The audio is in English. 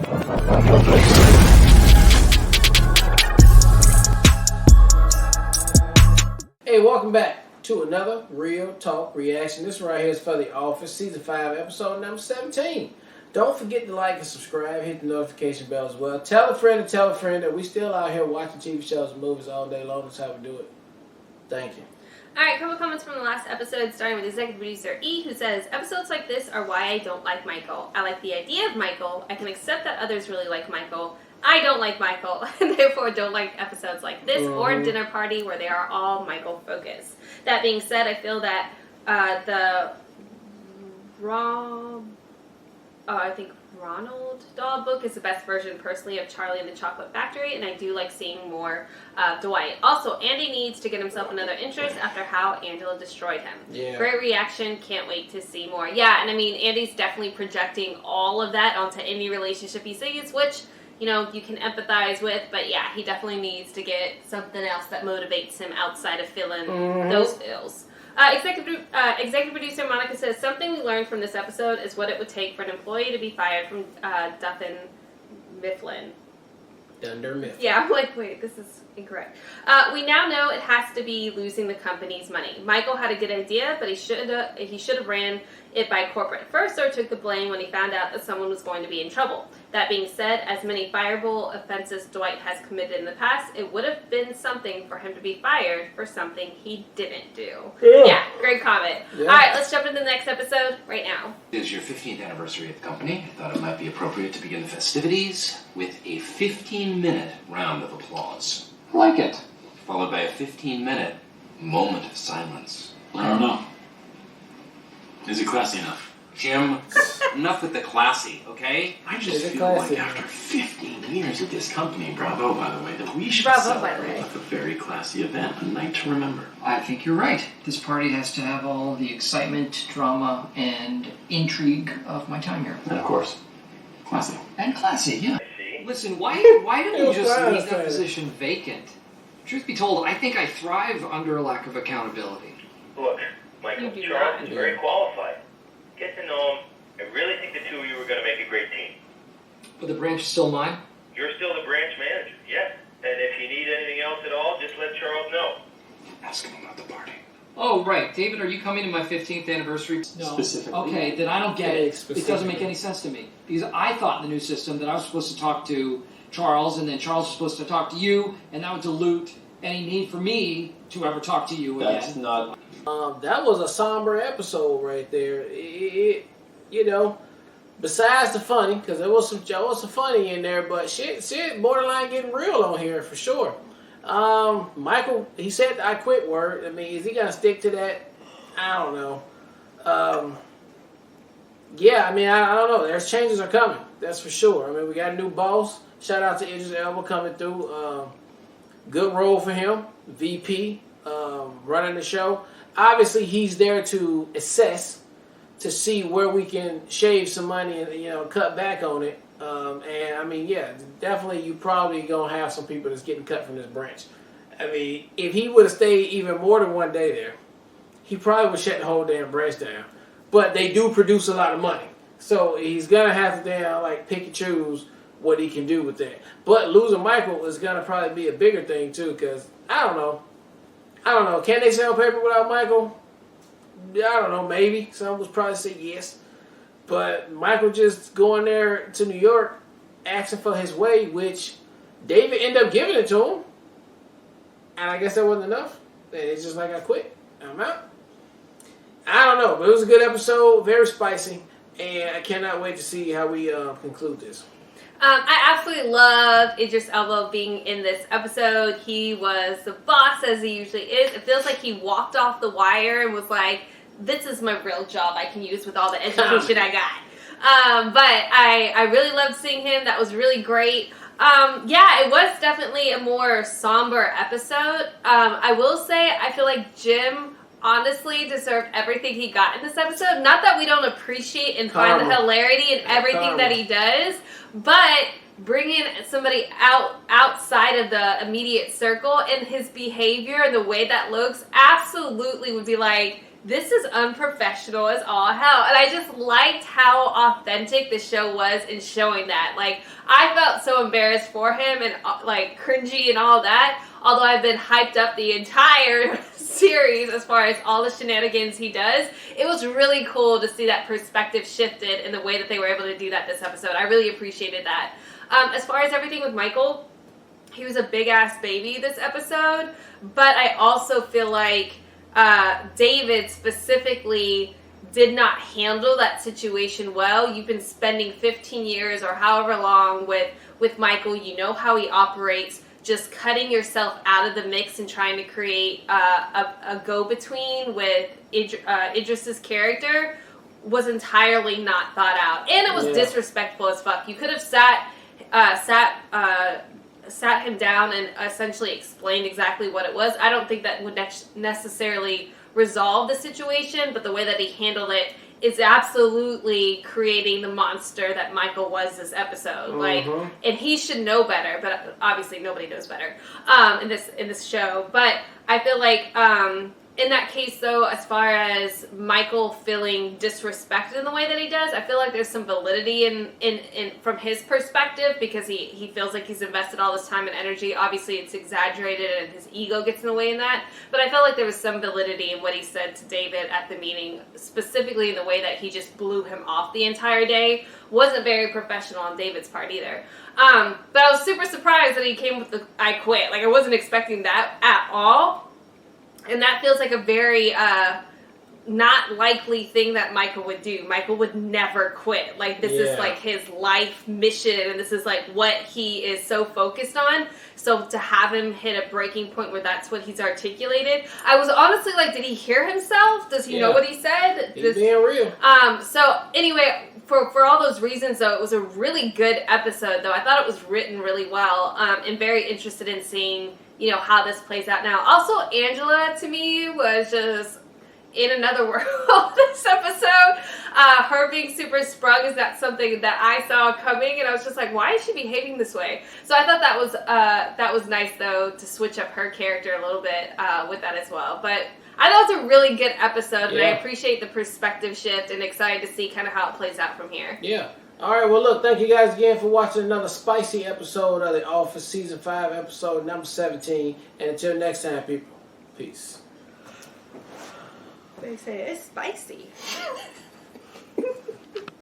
Hey, welcome back to another Real Talk Reaction. This right here is for The Office, Season 5, Episode number 17. Don't forget to like and subscribe. Hit the notification bell as well. Tell a friend that we still out here watching TV shows and movies all day long. That's how we do it. Thank you. Alright, a couple comments from the last episode, starting with executive producer E, who says, episodes like this are why I don't like Michael. I like the idea of Michael. I can accept that others really like Michael. I don't like Michael, and therefore don't like episodes like this or Dinner Party where they are all Michael focused. That being said, I feel that I think Ronald Dahl book is the best version personally of Charlie and the Chocolate Factory, and I do like seeing more of Dwight. Also, Andy needs to get himself another interest after how Angela destroyed him. Yeah. Great reaction, can't wait to see more. Yeah, and I mean, Andy's definitely projecting all of that onto any relationship he sees, which, you know, you can empathize with, but yeah, he definitely needs to get something else that motivates him outside of filling those feels. Executive producer Monica says, something we learned from this episode is what it would take for an employee to be fired from Dunder Mifflin. Dunder Mifflin. Yeah, I'm like, wait, this is incorrect. We now know it has to be losing the company's money. Michael had a good idea, but he should have ran it by corporate first or took the blame when he found out that someone was going to be in trouble. That being said, as many fireable offenses Dwight has committed in the past, it would have been something for him to be fired for something he didn't do. Yeah, great comment. Yeah. All right, let's jump into the next episode right now. It is your 15th anniversary at the company. I thought it might be appropriate to begin the festivities with a 15-minute round of applause. Like it. Followed by a 15-minute moment of silence. I don't know. Is it classy enough? Jim, enough with the classy, okay? I just feel like after 15 years at this company, bravo, by the way, that we should celebrate with a very classy event, a night to remember. I think you're right. This party has to have all the excitement, drama, and intrigue of my time here. And of course, classy. And classy, yeah. Listen, why don't we just leave that position vacant? Truth be told, I think I thrive under a lack of accountability. Look, Michael, Charles is very qualified. Get to know him. I really think the two of you are going to make a great team. But the branch is still mine? You're still the branch manager, yes. And if you need anything else at all, just let Charles know. Ask him about the party. Oh, right. David, are you coming to my 15th anniversary? No. Specifically. Okay, then I don't get it. It doesn't make any sense to me. Because I thought in the new system that I was supposed to talk to Charles, and then Charles was supposed to talk to you, and that would dilute any need for me to ever talk to you again. That's not... That was a somber episode right there. You know, besides the funny, because there was some funny in there, but shit borderline getting real on here for sure. Michael, he said the I quit word. I mean, is he gonna stick to that? I don't know. Yeah, I mean, I don't know. There's changes are coming. That's for sure. I mean, we got a new boss. Shout out to Idris Elba coming through. Good role for him. VP, running the show. Obviously, he's there to assess, to see where we can shave some money and, you know, cut back on it. And, I mean, yeah, definitely you probably going to have some people that's getting cut from this branch. I mean, if he would have stayed even more than one day there, he probably would shut the whole damn branch down. But they do produce a lot of money. So he's going to have to, pick and choose what he can do with that. But losing Michael is going to probably be a bigger thing, too, because, I don't know. Can they sell paper without Michael? I don't know. Maybe. Some would probably say yes. But Michael just going there to New York, asking for his way, which David ended up giving it to him. And I guess that wasn't enough. And it's just like, I quit. I'm out. I don't know. But it was a good episode. Very spicy. And I cannot wait to see how we conclude this. I absolutely love Idris Elba being in this episode. He was the boss, as he usually is. It feels like he walked off the wire and was like, this is my real job I can use with all the education I got. But I really loved seeing him. That was really great. Yeah, it was definitely a more somber episode. I will say, I feel like Jim honestly deserved everything he got in this episode. Not that we don't appreciate and find the hilarity in everything that he does, but bringing somebody outside of the immediate circle and his behavior and the way that looks absolutely would be like, this is unprofessional as all hell. And I just liked how authentic the show was in showing that. Like, I felt so embarrassed for him and, like, cringy and all that. Although I've been hyped up the entire series as far as all the shenanigans he does, it was really cool to see that perspective shifted in the way that they were able to do that this episode. I really appreciated that. As far as everything with Michael, he was a big-ass baby this episode, but I also feel like David specifically did not handle that situation well. You've been spending 15 years or however long with Michael. You know how he operates. Just cutting yourself out of the mix and trying to create a go-between with Idris's character was entirely not thought out. And it was disrespectful as fuck. You could have sat him down and essentially explained exactly what it was. I don't think that would necessarily resolve the situation, but the way that he handled it is absolutely creating the monster that Michael was this episode. Like, and he should know better, but obviously nobody knows better in this show. But I feel like in that case, though, as far as Michael feeling disrespected in the way that he does, I feel like there's some validity in from his perspective, because he feels like he's invested all this time and energy. Obviously, it's exaggerated and his ego gets in the way in that. But I felt like there was some validity in what he said to David at the meeting, specifically in the way that he just blew him off the entire day. Wasn't very professional on David's part either. But I was super surprised that he came with the "I quit." Like, I wasn't expecting that at all. And that feels like a very not likely thing that Michael would do. Michael would never quit. Like, this is like his life mission, and this is like what he is so focused on. So to have him hit a breaking point where that's what he's articulated, I was honestly like, did he hear himself? Does he know what he said? He's being real. So anyway, for all those reasons, though, it was a really good episode, though. I thought it was written really well, and very interested in seeing, you know, how this plays out now. Also, Angela, to me, was just in another world this episode. Her being super sprung is not something that I saw coming, and I was just like, why is she behaving this way? So I thought that was nice, though, to switch up her character a little bit with that as well. But I thought it was a really good episode, and I appreciate the perspective shift, and excited to see kind of how it plays out from here. Yeah. All right, well, look, thank you guys again for watching another spicy episode of The Office Season 5, episode number 17. And until next time, people, peace. They say it's spicy.